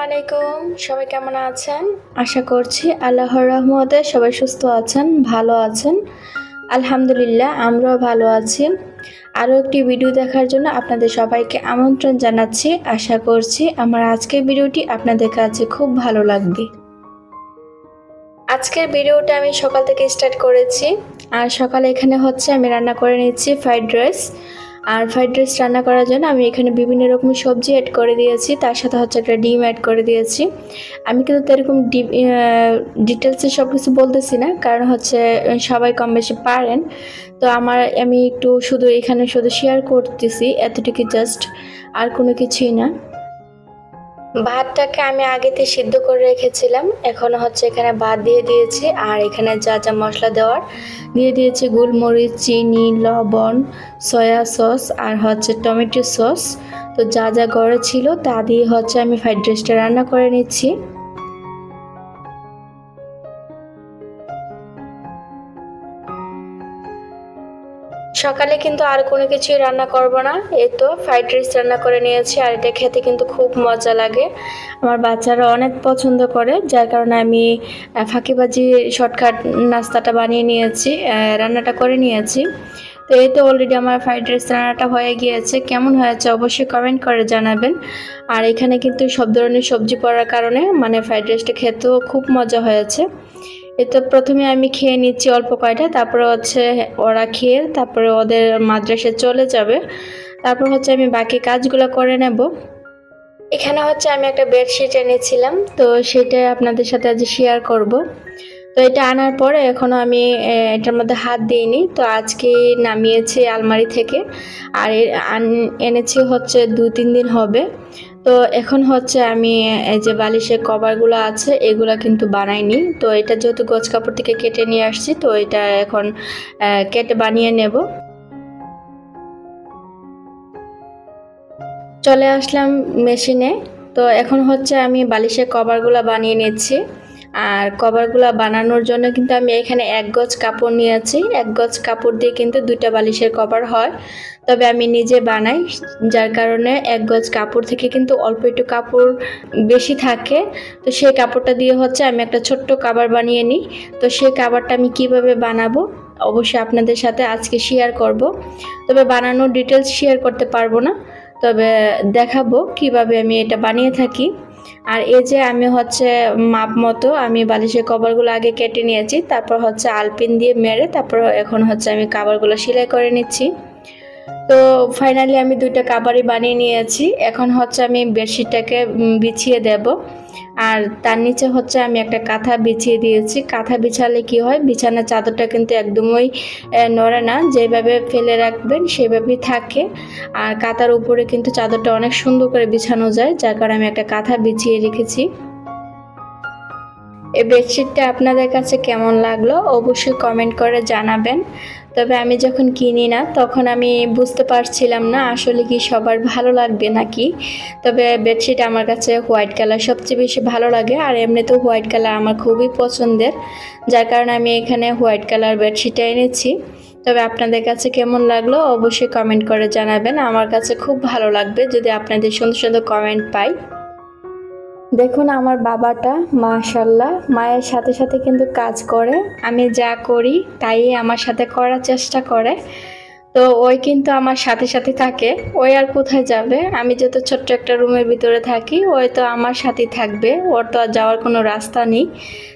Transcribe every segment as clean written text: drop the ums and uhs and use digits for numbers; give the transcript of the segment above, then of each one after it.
আলাইকুম, সবাই কেমন আছেন? আশা করছি আল্লাহর রহমতে সবাই সুস্থ আছেন, ভালো আছেন। আলহামদুলিল্লাহ, আমরাও ভালো আছি। আরও একটি ভিডিও দেখার জন্য আপনাদের সবাইকে আমন্ত্রণ জানাচ্ছি। আশা করছি আমার আজকের ভিডিওটি আপনাদের কাছে খুব ভালো লাগবে। আজকের ভিডিওটা আমি সকাল থেকে স্টার্ট করেছি। আর সকালে এখানে আমি রান্না করে নিচ্ছি ফ্রাইড রাইস। আর ফ্রাইড রাইস রান্না করার জন্য আমি এখানে বিভিন্ন রকম সবজি অ্যাড করে দিয়েছি, তার সাথে একটা ডিম অ্যাড করে দিয়েছি। আমি কিন্তু এরকম ডিটেলসে সব কিছু বলতেছি না, কারণ সবাই কম বেশি পারেন। তো আমি একটু এখানে শুধু শেয়ার করতেছি, এতটুকু জাস্ট, আর কোনো কিছুই না। ভাতটাকে আমি আগেতে সিদ্ধ করে রেখেছিলাম, এখন এখানে ভাত দিয়ে দিয়েছি। আর এখানে যা যা মশলা দেওয়ার দিয়ে দিয়েছি, গোলমরিচ, চিনি, লবণ, সয়া সস আর টমেটো সস। তো যা যা ঘরে ছিল তা দিয়ে আমি ফ্রাইড রাইসটা রান্না করে নিচ্ছি। সকালে কিন্তু আর কোনো কিছুই রান্না করব না, এই তো ফ্রাইড রাইস রান্না করে নিয়েছি। আর এটা খেতে কিন্তু খুব মজা লাগে, আমার বাচ্চারা অনেক পছন্দ করে, যার কারণে আমি ফাঁকিবাজি শর্টকাট নাস্তাটা বানিয়ে নিয়েছি, রান্নাটা করে নিয়েছি। তো এই তো অলরেডি আমার ফ্রাইড রাইস রান্নাটা হয়ে গিয়েছে। কেমন হয়েছে অবশ্যই কমেন্ট করে জানাবেন। আর এখানে কিন্তু সব ধরনের সবজি পড়ার কারণে ফ্রাইড রাইসটা খেতেও খুব মজা হয়েছে। তো প্রথমে আমি খেয়ে নিচ্ছি অল্প কয়টা, তারপরে ওরা খেয়ে তারপরে ওদের মাদ্রাসায় চলে যাবে। তারপর আমি বাকি কাজগুলো করে নেব। এখানে আমি একটা বেডশিট এনেছিলাম, তো সেটাই আপনাদের সাথে আজ শেয়ার করব। তো এটা আনার পরে এখনো আমি এটার মধ্যে হাত দিইনি, তো আজকে নামিয়েছি আলমারি থেকে। আর এনেছি 2-3 দিন হবে। তো এখন আমি এই যে বালিশের কভারগুলো আছে এগুলো কিন্তু বানাইনি, তো এটা যেহেতু গজ কাপড় থেকে কেটে নিয়ে আসছি, তো এটা এখন কেটে বানিয়ে নেব। চলে আসলাম মেশিনে। তো এখন আমি বালিশের কভারগুলো বানিয়ে নিচ্ছি। আর কভারগুলো বানানোর জন্য কিন্তু আমি এখানে 1 গজ কাপড় নিয়েছি। 1 গজ কাপড় দিয়ে কিন্তু 2টা বালিশের কভার হয়, তবে আমি নিজে বানাই, যার কারণে 1 গজ কাপড় থেকে কিন্তু অল্প একটু কাপড় বেশি থাকে। তো সেই কাপড়টা দিয়ে আমি একটা ছোট্ট কভার বানিয়ে নিই। তো সেই কভারটা আমি কিভাবে বানাবো অবশ্যই আপনাদের সাথে আজকে শেয়ার করব, তবে বানানোর ডিটেলস শেয়ার করতে পারবো না, তবে দেখাবো কিভাবে আমি এটা বানিয়ে থাকি। আর এই যে আমি মাপ মতো আমি বালিশের কভারগুলো আগে কেটে নিয়েছি, তারপর আলপিন দিয়ে মেরে তারপর এখন আমি কভারগুলো সেলাই করে নিচ্ছি। তো ফাইনালি আমি 2টা কভারই বানিয়ে নিয়েছি। এখন আমি বেডশিটটাকে বিছিয়ে দেব। আর তার নিচে আমি একটা কাঁথা বিছিয়ে দিয়েছি। কাঁথা বিছালে কি হয়, বিছানার চাদরটা কিন্তু একদমই নড়ে না, যেভাবে ফেলে রাখবেন সেভাবেই থাকে। আর কাঁথার উপরে কিন্তু চাদরটা অনেক সুন্দর করে বিছানো যায়, যার কারণে আমি একটা কাঁথা বিছিয়ে রেখেছি। এই বেডশিটটা আপনাদের কাছে কেমন লাগলো অবশ্যই কমেন্ট করে জানাবেন। তবে আমি যখন কিনি না তখন আমি বুঝতে পারছিলাম না আসলে কি সবার ভালো লাগবে নাকি। তবে বেডশিট আমার কাছে হোয়াইট কালার সবচেয়ে বেশি ভালো লাগে, আর এমনিতেও হোয়াইট কালার আমার খুবই পছন্দের, যার কারণে আমি এখানে হোয়াইট কালার বেডশিটটা এনেছি। তবে আপনাদের কাছে কেমন লাগলো অবশ্যই কমেন্ট করে জানাবেন। আমার কাছে খুব ভালো লাগবে যদি আপনাদের সুন্দর সুন্দর কমেন্ট পাই। দেখুন আমার বাবাটা মাশাআল্লাহ মায়ের সাথে সাথে কিন্তু কাজ করে, আমি যা করি তাই আমার সাথে করার চেষ্টা করে। তো ওই কিন্তু আমার সাথে সাথে থাকে, ওই আর কোথায় যাবে। আমি যত ছোট্ট একটা রুমের ভিতরে থাকি ওই তো আমার সাথেই থাকবে, ওর তো আর যাওয়ার কোনো রাস্তা নেই।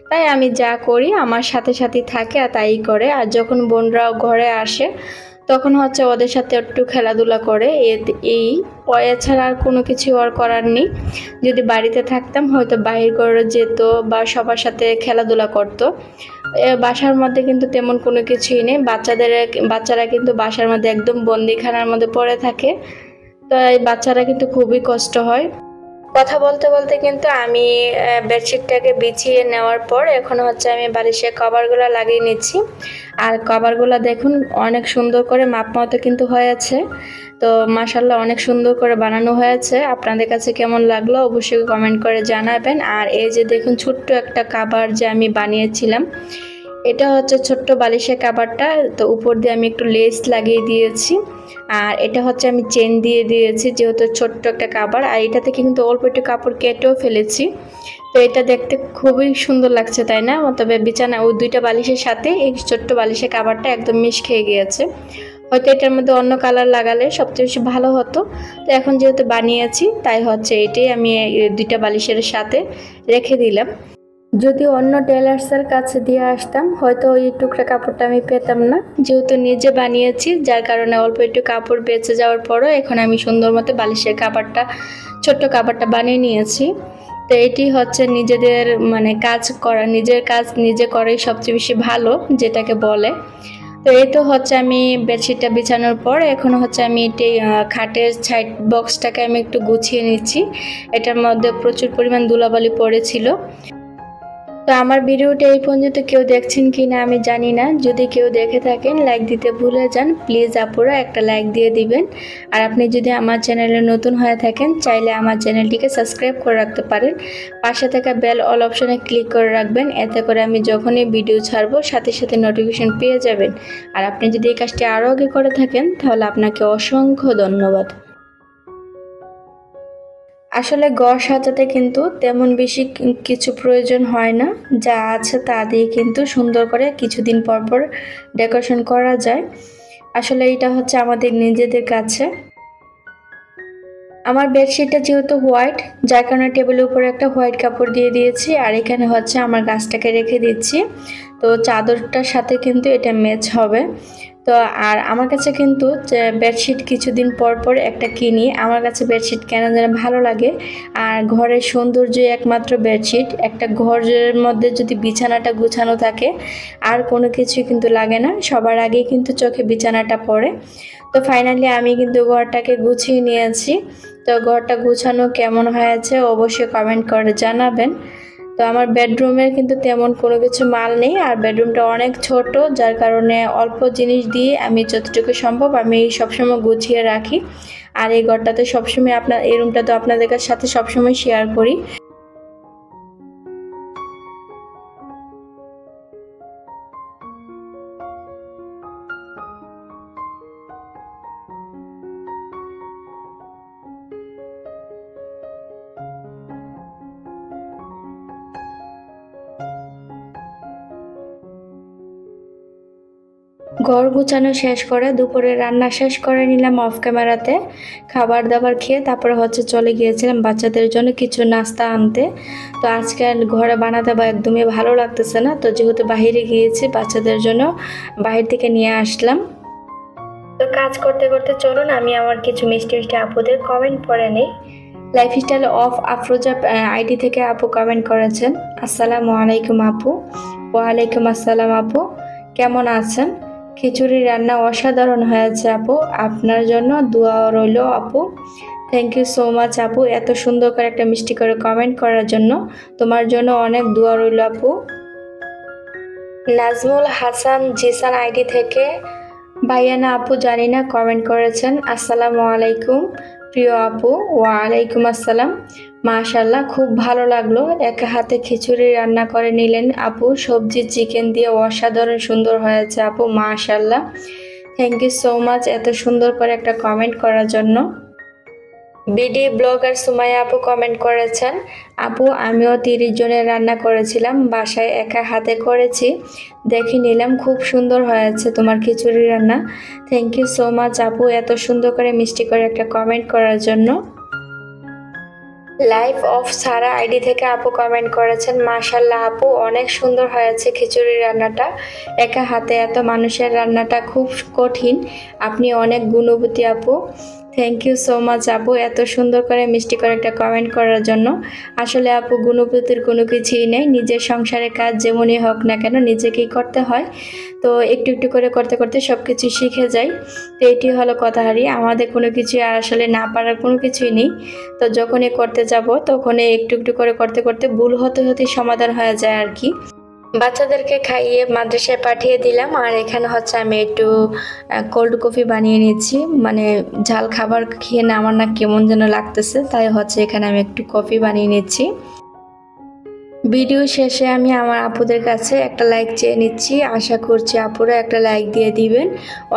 তাই আমি যা করি আমার সাথে সাথেই থাকে আর তাই করে। আর যখন বোনরাও ঘরে আসে তখন ওদের সাথে একটু খেলাধুলা করে, এই এছাড়া আর কোনো কিছু আর করার নেই। যদি বাড়িতে থাকতাম হয়তো বাহির করে যেত বা সবার সাথে খেলাধুলা করতো। বাসার মধ্যে কিন্তু তেমন কোনো কিছুই নেই, বাচ্চারা কিন্তু বাসার মধ্যে একদম বন্দিখানার মধ্যে পড়ে থাকে। তো এই বাচ্চারা কিন্তু খুবই কষ্ট হয়। কথা বলতে বলতে কিন্তু আমি বেডশিটটাকে বিছিয়ে নেওয়ার পর এখন আমি বালিশের কভারগুলো লাগিয়ে নিচ্ছি। আর কভারগুলো দেখুন অনেক সুন্দর করে মাপ মতো কিন্তু হয়েছে। তো মাশাআল্লাহ অনেক সুন্দর করে বানানো হয়েছে। আপনাদের কাছে কেমন লাগলো অবশ্যই কমেন্ট করে জানাবেন। আর এই যে দেখুন ছোট্ট একটা কভার যে আমি বানিয়েছিলাম, এটা হচ্ছে ছোট্ট বালিশের কাভারটা, তো উপর দিয়ে আমি একটু লেস লাগিয়ে দিয়েছি। আর এটা হচ্ছে আমি চেন দিয়ে দিয়েছি, যেহেতু ছোট্ট একটা কাভার। আর এটা থেকে কিন্তু অল্প একটু কাপড় কেটেও ফেলেছি। তো এটা দেখতে খুবই সুন্দর লাগছে, তাই না? তবে বিছানা ওই দুইটা বালিশের সাথে এই ছোট্ট বালিশের কাভারটা একদম মিশ খেয়ে গিয়েছে। হয়তো এটার মধ্যে অন্য কালার লাগালে সবচেয়ে বেশি ভালো হতো। তো এখন যেহেতু বানিয়েছি, তাই হচ্ছে এটাই আমি এই দুইটা বালিশের সাথে রেখে দিলাম। যদি অন্য টেলার্সের কাছে দিয়ে আসতাম, হয়তো ওই টুকরা কাপড়টা আমি পেতাম না। যেহেতু নিজে বানিয়েছি, যার কারণে অল্প একটু কাপড় বেঁচে যাওয়ার পরও এখন আমি সুন্দর মতো বালিশের কাভারটা, ছোট্ট কাভারটা বানিয়ে নিয়েছি। তো এটি হচ্ছে নিজেদের মানে কাজ করা, নিজের কাজ নিজে করাই সবচেয়ে বেশি ভালো, যেটাকে বলে। তো এই তো হচ্ছে আমি বেডশিটটা বিছানোর পর এখন হচ্ছে আমি এটি খাটের সাইড বক্সটাকে আমি একটু গুছিয়ে নিচ্ছি। এটার মধ্যে প্রচুর পরিমাণ ধুলাবালি পড়েছিল। তো আমার ভিডিওটা এই পর্যন্ত কেউ দেখছেন কি না আমি জানি না। যদি কেউ দেখে থাকেন, লাইক দিতে ভুলে যান। প্লিজ আপুরা একটা লাইক দিয়ে দিবেন। আর আপনি যদি আমার চ্যানেলে নতুন হয়ে থাকেন, চাইলে আমার চ্যানেলটিকে সাবস্ক্রাইব করে রাখতে পারেন। পাশে থাকা বেল অল অপশনে ক্লিক করে রাখবেন, এতে করে আমি যখনই ভিডিও ছাড়বো সাথে সাথে নোটিফিকেশন পেয়ে যাবেন। আর আপনি যদি এই কাজটি আরও আগে করে থাকেন, তাহলে আপনাকে অসংখ্য ধন্যবাদ। আসলে ঘর সাজাতে কিন্তু তেমন বেশি কিছু প্রয়োজন হয় না, যা আছে তা দিয়ে কিন্তু সুন্দর করে কিছুদিন পর পর ডেকোরেশন করা যায়। আসলে এটা হচ্ছে আমাদের নিজেদের কাছে। আমার বেডশিটটা যেহেতু হোয়াইট, যার কারণে টেবিলের উপরে একটা হোয়াইট কাপড় দিয়ে দিয়েছি। আর এখানে হচ্ছে আমার গাছটাকে রেখে দিচ্ছি। তো চাদরটার সাথে কিন্তু এটা ম্যাচ হবে। তো আর আমার কাছে কিন্তু বেডশিট কিছুদিন পর পর একটা কিনি। আমার কাছে বেডশিট কেন যেন ভালো লাগে। আর ঘরের সৌন্দর্য একমাত্র বেডশিট। একটা ঘরের মধ্যে যদি বিছানাটা গুছানো থাকে, আর কোনো কিছুই কিন্তু লাগে না। সবার আগেই কিন্তু চোখে বিছানাটা পড়ে। তো ফাইনালি আমি কিন্তু ঘরটাকে গুছিয়ে নিয়েছি। তো ঘরটা গুছানো কেমন হয়েছে অবশ্যই কমেন্ট করে জানাবেন। তো আমার বেডরুমের কিন্তু তেমন কোনো কিছু মাল নেই, আর বেডরুমটা অনেক ছোট, যার কারণে অল্প জিনিস দিয়ে আমি যতটুকু সম্ভব আমি সবসময় গুছিয়ে রাখি। আর এই ঘরটাতে সবসময় এই রুমটা তো আপনাদের সাথে সবসময় শেয়ার করি। ঘর গুছানো শেষ করে দুপুরে রান্না শেষ করে নিলাম অফ ক্যামেরাতে। খাবার দাবার খেয়ে তারপরে হচ্ছে চলে গিয়েছিলাম বাচ্চাদের জন্য কিছু নাস্তা আনতে। তো আজকে ঘরে বানাতে একদমই ভালো লাগতেছে না, তো যেহেতু বাহিরে গিয়েছি বাচ্চাদের জন্য বাহির থেকে নিয়ে আসলাম। তো কাজ করতে করতে চলুন আমি আমার কিছু মিষ্টি মিষ্টি আপুদের কমেন্ট পড়ে নিই। লাইফস্টাইল অফ আফরোজা আইডি থেকে আপু কমেন্ট করেছেন, আসসালামু আলাইকুম আপু। ওয়ালাইকুম আসসালাম আপু, কেমন আছেন? খিচুড়ি রান্না অসাধারণ হয়েছে আপু, আপনার জন্য দোয়া রইল আপু। থ্যাংক ইউ সো মাচ আপু, এত সুন্দর করে একটা মিষ্টি করে কমেন্ট করার জন্য। তোমার জন্য অনেক দোয়া রইল আপু। নাজমুল হাসান জিসান আইডি থেকে ভাইয়ানা আপু জানি না কমেন্ট করেছেন, আসসালামু আলাইকুম প্রিয় আপু। ওয়ালাইকুম আসসালাম। মাশাল্লাহ, খুব ভালো লাগলো। একা হাতে খিচুড়ি রান্না করে নিলেন আপু, সবজি চিকেন দিয়ে অসাধারণ সুন্দর হয়েছে আপু, মাশাল্লাহ। থ্যাংক ইউ সো মাচ এত সুন্দর করে একটা কমেন্ট করার জন্য। বিডি ব্লগার সুমাইয়া আপু কমেন্ট করেছেন, আপু আমিও 30 জনের রান্না করেছিলাম, বাসায় একা হাতে করেছি, দেখে নিলাম খুব সুন্দর হয়েছে তোমার খিচুড়ি রান্না। থ্যাংক ইউ সো মাচ আপু এত সুন্দর করে মিষ্টি করে একটা কমেন্ট করার জন্য। লাইফ অফ সারা আইডি থেকে আপু কমেন্ট করেছেন, মাশাল্লাহ আপু অনেক সুন্দর হয়েছে খিচুড়ি রান্নাটা, একা হাতে এত মানুষের রান্নাটা খুব কঠিন, আপনি অনেক গুণবতী আপু। থ্যাংক ইউ সো মাচ আপু এত সুন্দর করে মিষ্টি করে একটা কমেন্ট করার জন্য। আসলে আপু গুণবতীর কোনো কিছুই নেই, নিজের সংসারের কাজ যেমনই হোক না কেন নিজেকেই করতে হয়। তো একটু একটু করে করতে করতে সব কিছু শিখে যাই। তো এটি হলো কথা, হারি আমাদের কোনো কিছু আর আসলে না পারার কোনো কিছুই নেই। তো যখনই করতে যাব তখনই একটু একটু করে করতে করতে ভুল হতে হতে সমাধান হয়ে যায় আর কি। বাচ্চাদেরকে খাইয়ে মাদ্রাসায় পাঠিয়ে দিলাম, আর এখানে হচ্ছে আমি একটু কোল্ড কফি বানিয়ে নিচ্ছি, মানে ঝাল খাবার খেয়ে না আমার না কেমন যেন লাগতেছে, তাই হচ্ছে এখানে আমি একটু কফি বানিয়ে নিচ্ছি। ভিডিও শেষে আমি আমার আপুদের কাছে একটা লাইক চেয়ে নিচ্ছি। আশা করছি আপুরা একটা লাইক দিয়ে দিবেন।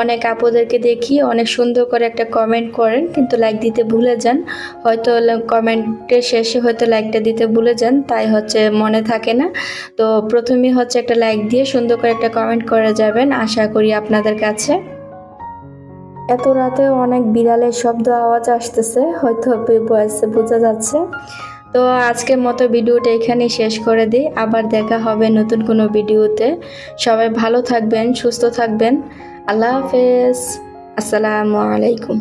অনেক আপুদেরকে দেখি অনেক সুন্দর করে একটা কমেন্ট করেন, কিন্তু লাইক দিতে ভুলে যান। হয়তো কমেন্টের শেষে হয়তো লাইকটা দিতে ভুলে যান, তাই হচ্ছে মনে থাকে না। তো প্রথমেই হচ্ছে একটা লাইক দিয়ে সুন্দর করে একটা কমেন্ট করে যাবেন, আশা করি আপনাদের কাছে। এত রাতে অনেক বিড়ালের শব্দ আওয়াজ আসতেছে, হয়তো ভয়েসে বোঝা যাচ্ছে। তো আজকের মতো ভিডিওটা এখানেই শেষ করে দিই। আবার দেখা হবে নতুন কোনো ভিডিওতে। সবাই ভালো থাকবেন, সুস্থ থাকবেন। আল্লাহ হাফেজ। আসসালামু আলাইকুম।